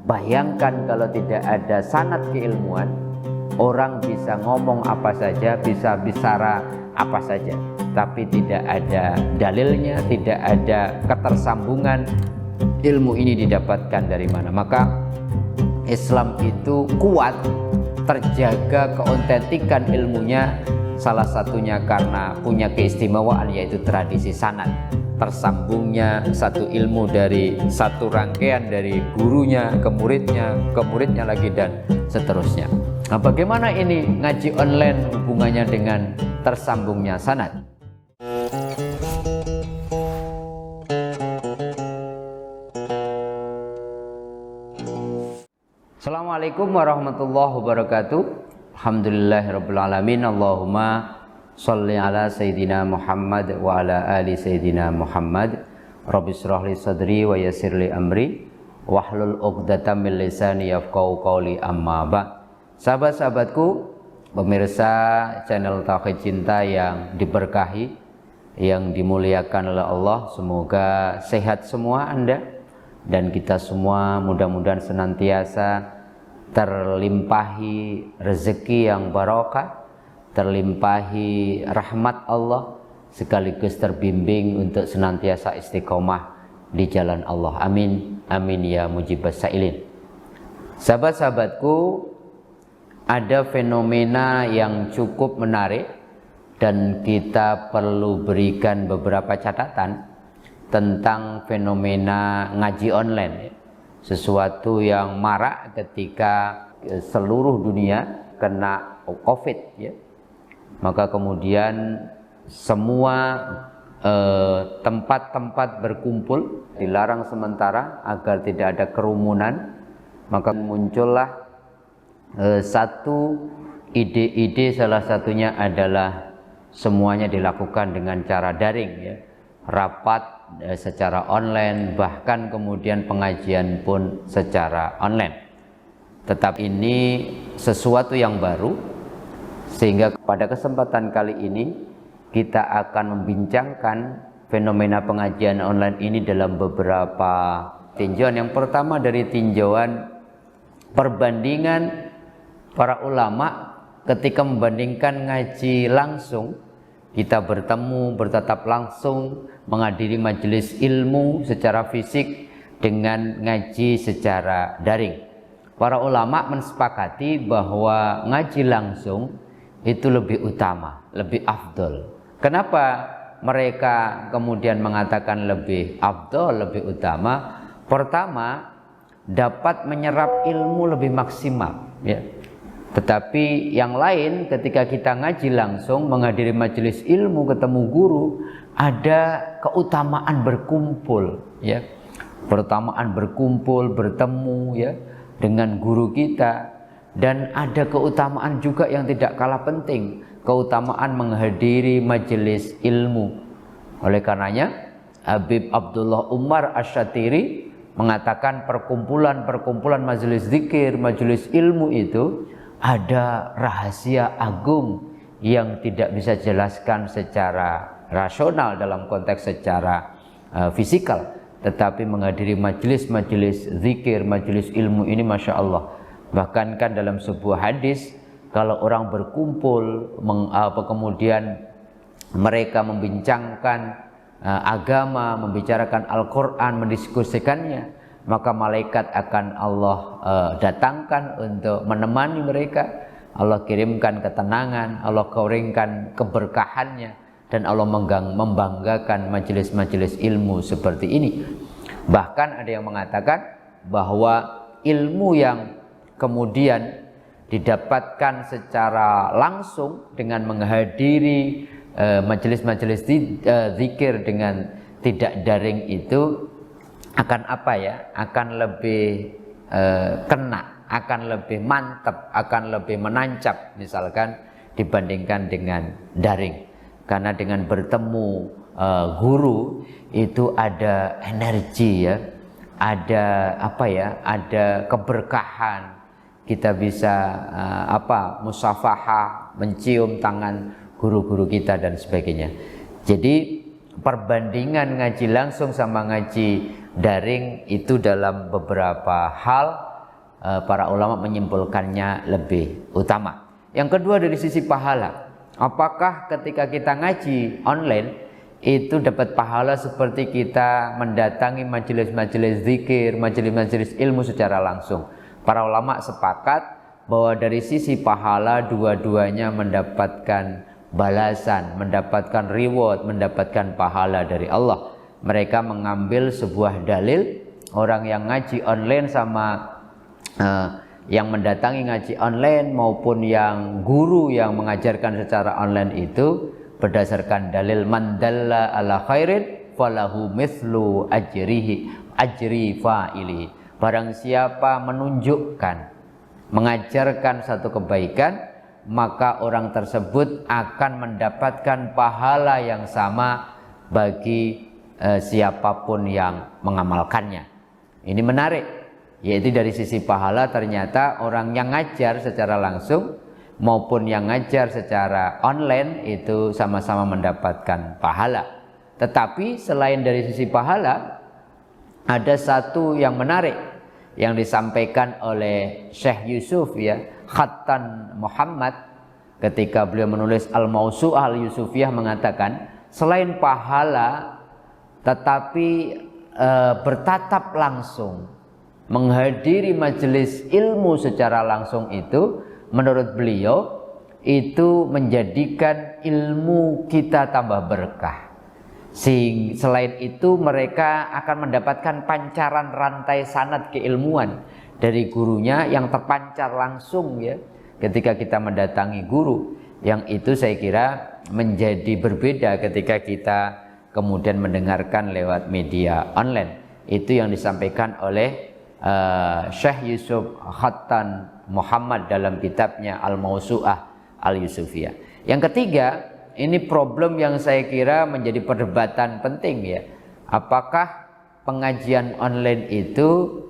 Bayangkan kalau tidak ada sanad keilmuan, orang bisa ngomong apa saja, bisa bicara apa saja, tapi tidak ada dalilnya, tidak ada ketersambungan. Ilmu ini didapatkan dari mana? Maka Islam itu kuat, terjaga keautentikan ilmunya, salah satunya karena punya keistimewaan, yaitu tradisi sanad. Tersambungnya satu ilmu dari satu rangkaian dari gurunya ke muridnya lagi, dan seterusnya. Nah, bagaimana ini ngaji online hubungannya dengan tersambungnya sanad? Assalamualaikum warahmatullahi wabarakatuh. Alhamdulillahirabbil alamin. Allahumma sholli ala sayyidina Muhammad wa ala ali sayyidina Muhammad. Rabbi shrah li sadri wa yassir li amri wahlul 'uqdatam min lisani yafqahu qawli, amma ba'd. Sahabat-sahabatku, pemirsa channel Tauhid Cinta yang diberkahi, yang dimuliakan oleh Allah, semoga sehat semua Anda dan kita semua, mudah-mudahan senantiasa terlimpahi rezeki yang barokah, terlimpahi rahmat Allah, sekaligus terbimbing untuk senantiasa istiqomah di jalan Allah. Amin, amin ya mujibas sa'ilin. Sahabat-sahabatku, ada fenomena yang cukup menarik dan kita perlu berikan beberapa catatan tentang fenomena ngaji online, sesuatu yang marak ketika seluruh dunia kena COVID, ya. Maka kemudian semua tempat-tempat berkumpul dilarang sementara agar tidak ada kerumunan. Maka muncullah satu ide-ide, salah satunya adalah semuanya dilakukan dengan cara daring, ya. Rapat secara online, bahkan kemudian pengajian pun secara online. Tetapi ini sesuatu yang baru, sehingga pada kesempatan kali ini kita akan membincangkan fenomena pengajian online ini dalam beberapa tinjauan. Yang pertama dari tinjauan perbandingan para ulama ketika membandingkan ngaji langsung, kita bertemu, bertatap langsung, menghadiri majelis ilmu secara fisik, dengan ngaji secara daring. Para ulama mensepakati bahwa ngaji langsung itu lebih utama, lebih afdol. Kenapa mereka kemudian mengatakan lebih afdol, lebih utama? Pertama, dapat menyerap ilmu lebih maksimal, ya. Tetapi yang lain, ketika kita ngaji langsung, menghadiri majelis ilmu, ketemu guru, ada keutamaan berkumpul, ya. Keutamaan berkumpul, bertemu, ya, dengan guru kita. Dan ada keutamaan juga yang tidak kalah penting, keutamaan menghadiri majelis ilmu. Oleh karenanya, Habib Abdullah Umar Asyatiri mengatakan perkumpulan-perkumpulan majelis zikir, majelis ilmu itu ada rahasia agung yang tidak bisa dijelaskan secara rasional dalam konteks secara fisikal. Tetapi menghadiri majelis-majelis zikir, majelis ilmu ini, Masya Allah. Bahkan kan dalam sebuah hadis, kalau orang berkumpul, kemudian mereka membincangkan agama, membicarakan Al-Quran, mendiskusikannya, maka malaikat akan Allah datangkan untuk menemani mereka. Allah kirimkan ketenangan, Allah kirimkan keberkahannya, dan Allah membanggakan majelis-majelis ilmu seperti ini. Bahkan ada yang mengatakan bahwa ilmu yang kemudian didapatkan secara langsung dengan menghadiri majelis-majelis zikir dengan tidak daring itu akan apa, ya? Akan lebih kena, akan lebih mantap, akan lebih menancap misalkan dibandingkan dengan daring. Karena dengan bertemu guru itu ada energi, ya. Ada apa, ya? Ada keberkahan. Kita bisa musafahah, mencium tangan guru-guru kita dan sebagainya. Jadi perbandingan ngaji langsung sama ngaji daring itu dalam beberapa hal para ulama menyimpulkannya lebih utama. Yang kedua dari sisi pahala, apakah ketika kita ngaji online itu dapat pahala seperti kita mendatangi majelis-majelis zikir, majelis-majelis ilmu secara langsung? Para ulama sepakat bahwa dari sisi pahala dua-duanya mendapatkan balasan, mendapatkan reward, mendapatkan pahala dari Allah. Mereka mengambil sebuah dalil, orang yang ngaji online sama yang mendatangi ngaji online maupun yang guru yang mengajarkan secara online itu berdasarkan dalil man dalla ala khairin falahu mithlu ajri fa'ili. Barang siapa menunjukkan, mengajarkan satu kebaikan, maka orang tersebut akan mendapatkan pahala yang sama bagi siapapun yang mengamalkannya. Ini menarik, yaitu dari sisi pahala ternyata orang yang ngajar secara langsung maupun yang ngajar secara online itu sama-sama mendapatkan pahala. Tetapi selain dari sisi pahala, ada satu yang menarik yang disampaikan oleh Syekh Yusuf Khattan Muhammad ketika beliau menulis Al-Mausu'ah Al-Yusufiyah, mengatakan selain pahala tetapi bertatap langsung, menghadiri majelis ilmu secara langsung itu menurut beliau itu menjadikan ilmu kita tambah berkah. Selain itu mereka akan mendapatkan pancaran rantai sanad keilmuan dari gurunya yang terpancar langsung ketika kita mendatangi guru. Yang itu saya kira menjadi berbeda ketika kita kemudian mendengarkan lewat media online. Itu yang disampaikan oleh Syekh Yusuf Khattan Muhammad dalam kitabnya Al-Mausu'ah Al-Yusufiyah. Yang ketiga, ini problem yang saya kira menjadi perdebatan penting Apakah pengajian online itu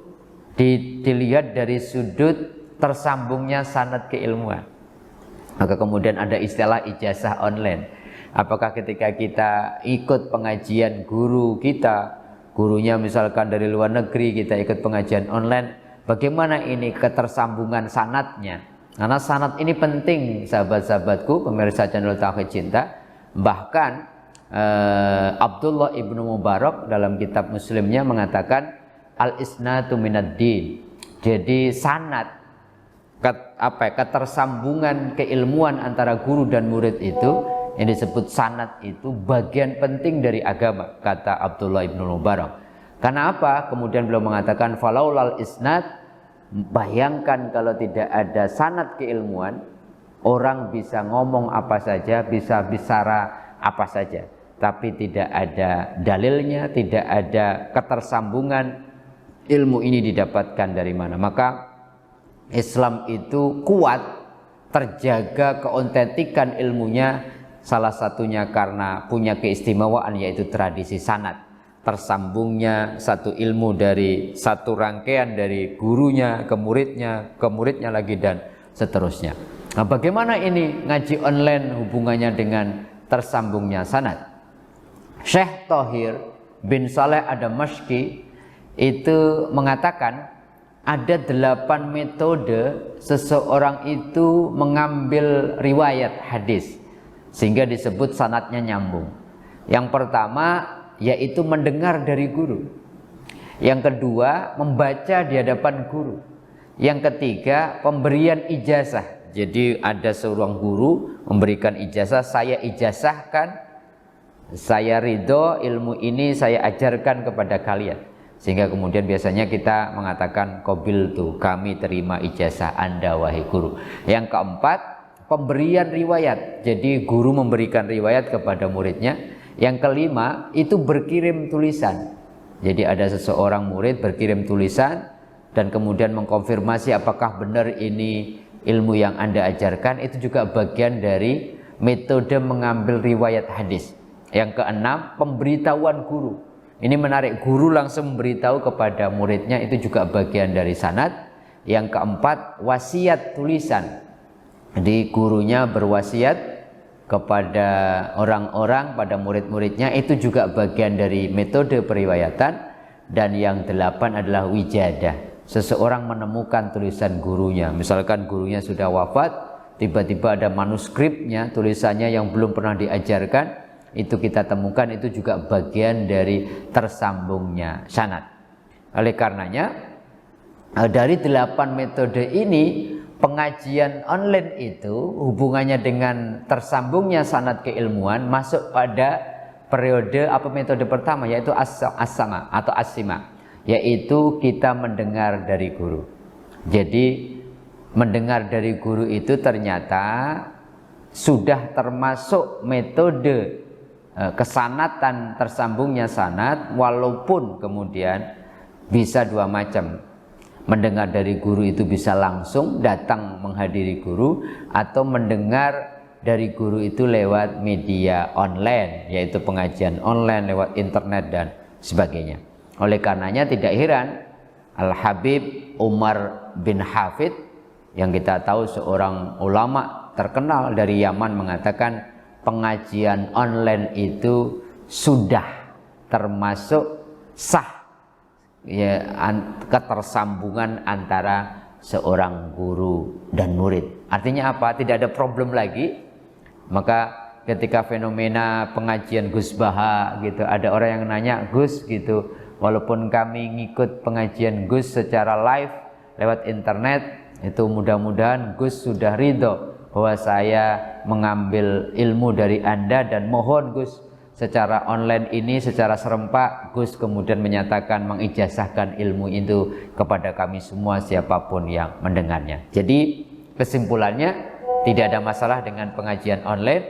dilihat dari sudut tersambungnya sanad keilmuan? Maka kemudian ada istilah ijazah online. Apakah ketika kita ikut pengajian guru kita, gurunya misalkan dari luar negeri, kita ikut pengajian online, bagaimana ini ketersambungan sanadnya? Karena sanad ini penting, sahabat-sahabatku, pemirsa channel Tauhid Cinta. Bahkan Abdullah ibnu Mubarak dalam kitab Muslimnya mengatakan al-isnadu minad din. Jadi sanad, ketersambungan keilmuan antara guru dan murid itu, yang disebut sanad itu bagian penting dari agama, kata Abdullah ibnu Mubarak. Karena apa? Kemudian beliau mengatakan falaulal isnad, bayangkan kalau tidak ada sanad keilmuan, orang bisa ngomong apa saja, bisa bicara apa saja, tapi tidak ada dalilnya, tidak ada ketersambungan ilmu ini didapatkan dari mana. Maka Islam itu kuat, terjaga keautentikan ilmunya, salah satunya karena punya keistimewaan yaitu tradisi sanad, tersambungnya satu ilmu dari satu rangkaian dari gurunya ke muridnya lagi dan seterusnya. Nah, bagaimana ini ngaji online hubungannya dengan tersambungnya sanad? Syekh Thohir bin Saleh Ad-Damashqi itu mengatakan ada 8 metode seseorang itu mengambil riwayat hadis sehingga disebut sanadnya nyambung. Yang pertama yaitu mendengar dari guru. Yang kedua membaca di hadapan guru. Yang ketiga pemberian ijazah. Jadi ada seorang guru memberikan ijazah, saya ijazahkan, saya ridho ilmu ini saya ajarkan kepada kalian. Sehingga kemudian biasanya kita mengatakan qabiltu, kami terima ijazah Anda wahai guru. Yang keempat pemberian riwayat, jadi guru memberikan riwayat kepada muridnya. Yang kelima itu berkirim tulisan, jadi ada seseorang murid berkirim tulisan dan kemudian mengkonfirmasi apakah benar ini ilmu yang Anda ajarkan. Itu juga bagian dari metode mengambil riwayat hadis. Yang keenam pemberitahuan guru, ini menarik, guru langsung memberitahu kepada muridnya, itu juga bagian dari sanad. Yang keempat wasiat tulisan, jadi gurunya berwasiat kepada orang-orang, pada murid-muridnya, itu juga bagian dari metode periwayatan. Dan yang 8 adalah wijadah. seseorang menemukan tulisan gurunya. Misalkan gurunya sudah wafat, tiba-tiba ada manuskripnya, tulisannya yang belum pernah diajarkan, itu kita temukan, itu juga bagian dari tersambungnya sanad. Oleh karenanya, dari 8 metode ini, pengajian online itu hubungannya dengan tersambungnya sanad keilmuan masuk pada periode metode pertama, yaitu as-sama atau as-sima, yaitu kita mendengar dari guru. Jadi mendengar dari guru itu ternyata sudah termasuk metode kesanatan tersambungnya sanad, walaupun kemudian bisa 2 macam. Mendengar dari guru itu bisa langsung datang menghadiri guru, atau mendengar dari guru itu lewat media online, yaitu pengajian online lewat internet dan sebagainya. Oleh karenanya tidak heran Al-Habib Umar bin Hafid, yang kita tahu seorang ulama terkenal dari Yaman, mengatakan pengajian online itu sudah termasuk sah, ya, ketersambungan antara seorang guru dan murid. Artinya apa? Tidak ada problem lagi. Maka ketika fenomena pengajian Gus Baha gitu, ada orang yang nanya, Gus gitu, walaupun kami ngikut pengajian Gus secara live lewat internet, itu mudah-mudahan Gus sudah ridho bahwa saya mengambil ilmu dari Anda, dan mohon Gus secara online ini secara serempak Gus kemudian menyatakan mengijazahkan ilmu itu kepada kami semua, siapapun yang mendengarnya. Jadi kesimpulannya, tidak ada masalah dengan pengajian online,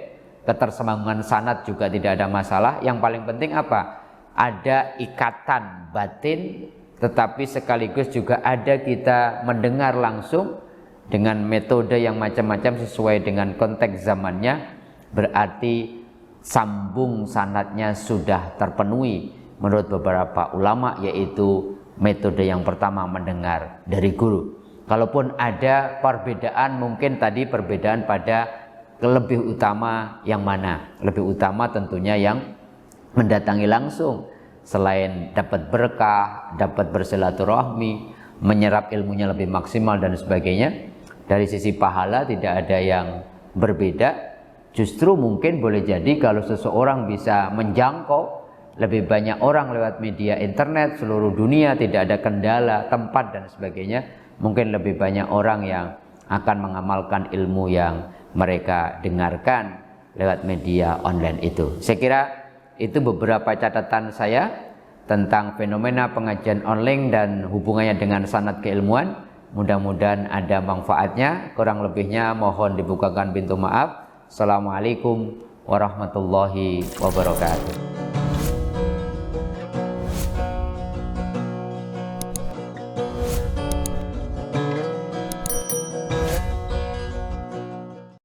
ketersambungan sanad juga tidak ada masalah. Yang paling penting apa? Ada ikatan batin, tetapi sekaligus juga ada kita mendengar langsung dengan metode yang macam-macam sesuai dengan konteks zamannya. Berarti sambung sanadnya sudah terpenuhi menurut beberapa ulama, yaitu metode yang pertama, mendengar dari guru. Kalaupun ada perbedaan, mungkin tadi perbedaan pada lebih utama yang mana. Lebih utama tentunya yang mendatangi langsung, selain dapat berkah, dapat bersilaturahmi, menyerap ilmunya lebih maksimal dan sebagainya. Dari sisi pahala tidak ada yang berbeda. Justru mungkin boleh jadi kalau seseorang bisa menjangkau lebih banyak orang lewat media internet seluruh dunia, tidak ada kendala tempat dan sebagainya, mungkin lebih banyak orang yang akan mengamalkan ilmu yang mereka dengarkan lewat media online itu. Saya kira itu beberapa catatan saya tentang fenomena pengajian online dan hubungannya dengan sanad keilmuan. Mudah-mudahan ada manfaatnya. Kurang lebihnya mohon dibukakan pintu maaf. Assalamualaikum warahmatullahi wabarakatuh.